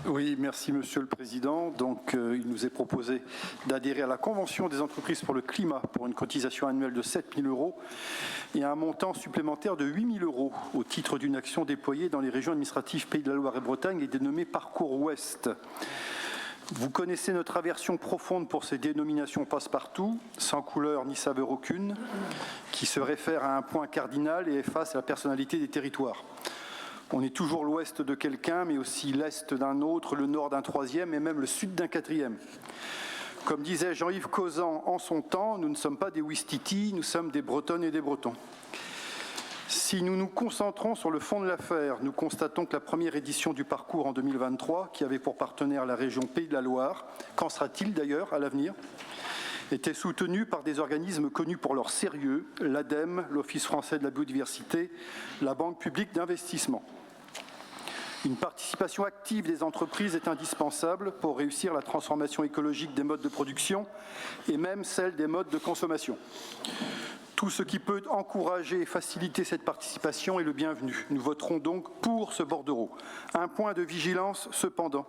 Oui, merci Monsieur le Président. Donc, il nous est proposé d'adhérer à la Convention des entreprises pour le climat pour une cotisation annuelle de 7 000 € et un montant supplémentaire de 8 000 € au titre d'une action déployée dans les régions administratives Pays de la Loire et Bretagne et dénommée Parcours Ouest. Vous connaissez notre aversion profonde pour ces dénominations passe-partout, sans couleur ni saveur aucune, qui se réfèrent à un point cardinal et effacent la personnalité des territoires. On est toujours l'ouest de quelqu'un, mais aussi l'est d'un autre, le nord d'un troisième et même le sud d'un quatrième. Comme disait Jean-Yves Causan en son temps, nous ne sommes pas des Ouistiti, nous sommes des Bretonnes et des Bretons. Si nous nous concentrons sur le fond de l'affaire, nous constatons que la première édition du parcours en 2023, qui avait pour partenaire la région Pays de la Loire, qu'en sera-t-il d'ailleurs à l'avenir, était soutenue par des organismes connus pour leur sérieux, l'ADEME, l'Office français de la biodiversité, la Banque publique d'investissement. Une participation active des entreprises est indispensable pour réussir la transformation écologique des modes de production et même celle des modes de consommation. Tout ce qui peut encourager et faciliter cette participation est le bienvenu. Nous voterons donc pour ce bordereau. Un point de vigilance cependant.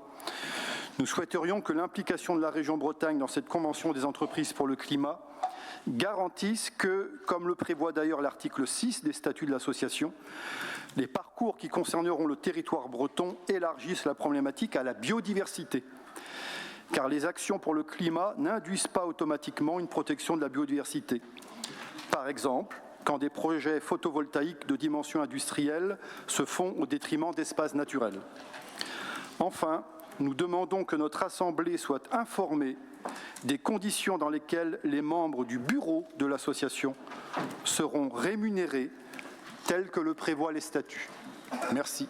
Nous souhaiterions que l'implication de la région Bretagne dans cette convention des entreprises pour le climat garantisse que, comme le prévoit d'ailleurs l'article 6 des statuts de l'association, les parcours qui concerneront le territoire breton élargissent la problématique à la biodiversité. Car les actions pour le climat n'induisent pas automatiquement une protection de la biodiversité. Par exemple, quand des projets photovoltaïques de dimension industrielle se font au détriment d'espaces naturels. Enfin, nous demandons que notre Assemblée soit informée des conditions dans lesquelles les membres du bureau de l'association seront rémunérés tels que le prévoient les statuts. Merci.